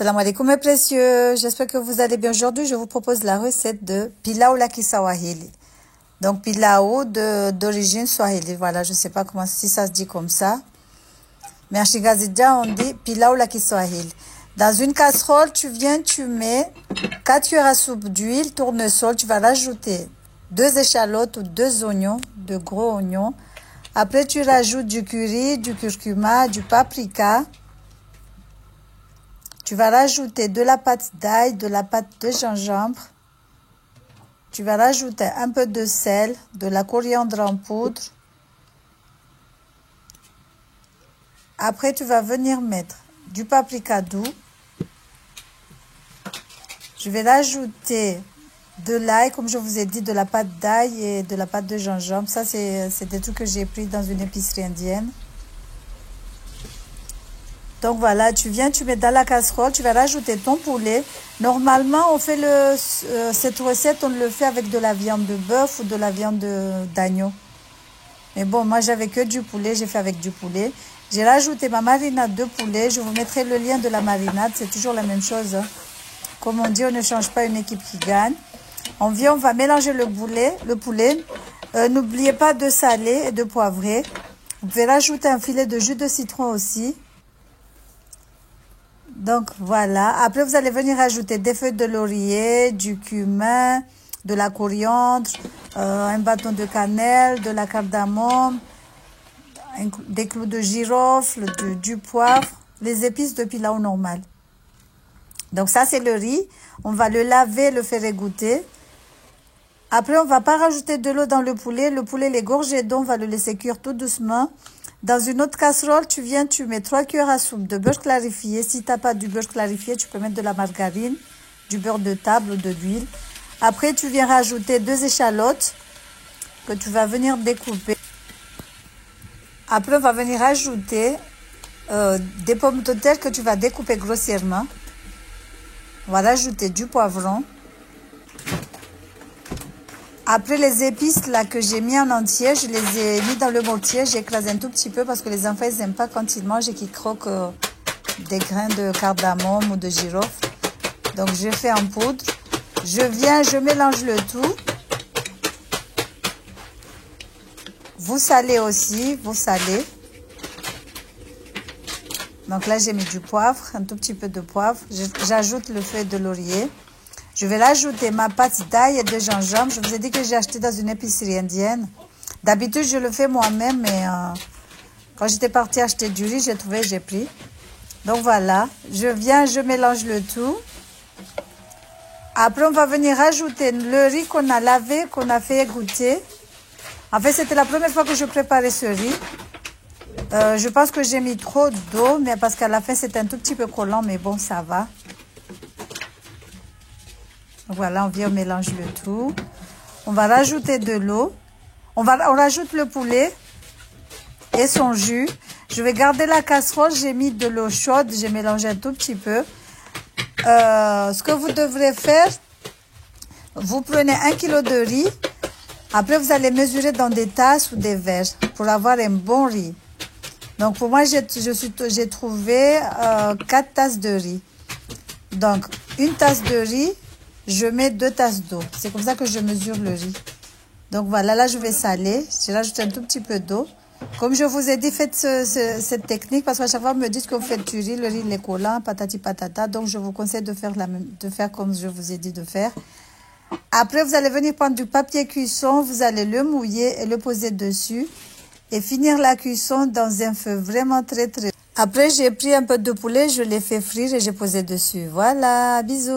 Salam alaikum mes précieux, j'espère que vous allez bien. Aujourd'hui, je vous propose la recette de pilau laki swahili. Donc pilau d'origine swahili. Voilà, je sais pas comment si ça se dit comme ça. Mais en Chigazidja, on dit pilau laki swahili. Dans une casserole, tu mets 4 cuillères à soupe d'huile, tournesol, tu vas rajouter 2 échalotes ou 2 oignons, de gros oignons. Après, tu rajoutes du curry, du curcuma, du paprika. Tu vas rajouter de la pâte d'ail, de la pâte de gingembre. Tu vas rajouter un peu de sel, de la coriandre en poudre. Après, tu vas venir mettre du paprika doux. Je vais rajouter de l'ail, comme je vous ai dit, de la pâte d'ail et de la pâte de gingembre. Ça, c'est des trucs que j'ai pris dans une épicerie indienne. Donc voilà, tu mets dans la casserole, tu vas rajouter ton poulet. Normalement, on fait cette recette, on le fait avec de la viande de bœuf ou de la viande d'agneau. Mais bon, moi j'avais que du poulet, j'ai fait avec du poulet. J'ai rajouté ma marinade de poulet, je vous mettrai le lien de la marinade, c'est toujours la même chose. Comme on dit, on ne change pas une équipe qui gagne. On va mélanger le poulet. N'oubliez pas de saler et de poivrer. Vous pouvez rajouter un filet de jus de citron aussi. Donc voilà, après vous allez venir ajouter des feuilles de laurier, du cumin, de la coriandre, un bâton de cannelle, de la cardamome, des clous de girofle, du poivre, les épices de pilau normal. Donc ça c'est le riz, on va le laver, le faire égoutter. Après on va pas rajouter de l'eau dans le poulet les gorgées d'eau, on va le laisser cuire tout doucement. Dans une autre casserole, tu mets 3 cuillères à soupe de beurre clarifié. Si tu n'as pas du beurre clarifié, tu peux mettre de la margarine, du beurre de table ou de l'huile. Après, tu viens rajouter 2 échalotes que tu vas venir découper. Après, on va venir ajouter des pommes de terre que tu vas découper grossièrement. On va rajouter du poivron. Après les épices là que j'ai mis en entier, je les ai mis dans le mortier, j'ai écrasé un tout petit peu parce que les enfants ils n'aiment pas quand ils mangent et qu'ils croquent des grains de cardamome ou de girofle. Donc je fais en poudre. Je mélange le tout. Vous salez aussi, vous salez. Donc là j'ai mis du poivre, un tout petit peu de poivre. J'ajoute le feuille de laurier. Je vais rajouter ma pâte d'ail et de gingembre. Je vous ai dit que j'ai acheté dans une épicerie indienne. D'habitude, je le fais moi-même, mais quand j'étais partie acheter du riz, j'ai pris. Donc voilà, je mélange le tout. Après, on va venir rajouter le riz qu'on a lavé, qu'on a fait égoutter. En fait, c'était la première fois que je préparais ce riz. Je pense que j'ai mis trop d'eau, mais parce qu'à la fin, c'était un tout petit peu collant, mais bon, ça va. Voilà, on mélange le tout. On va rajouter de l'eau. On rajoute le poulet et son jus. Je vais garder la casserole. J'ai mis de l'eau chaude. J'ai mélangé un tout petit peu. Ce que vous devrez faire, vous prenez 1 kg de riz. Après, vous allez mesurer dans des tasses ou des verres pour avoir un bon riz. Donc, pour moi, j'ai trouvé 4 tasses de riz. Donc, une tasse de riz. Je mets 2 tasses d'eau. C'est comme ça que je mesure le riz. Donc voilà, là je vais saler. J'ai rajouté un tout petit peu d'eau. Comme je vous ai dit, faites cette technique parce qu'à chaque fois, vous me dites que vous faites du riz. Le riz, il est collant, patati patata. Donc je vous conseille de faire comme je vous ai dit de faire. Après, vous allez venir prendre du papier cuisson. Vous allez le mouiller et le poser dessus. Et finir la cuisson dans un feu vraiment très très. Après, j'ai pris un peu de poulet, je l'ai fait frire et j'ai posé dessus. Voilà, bisous.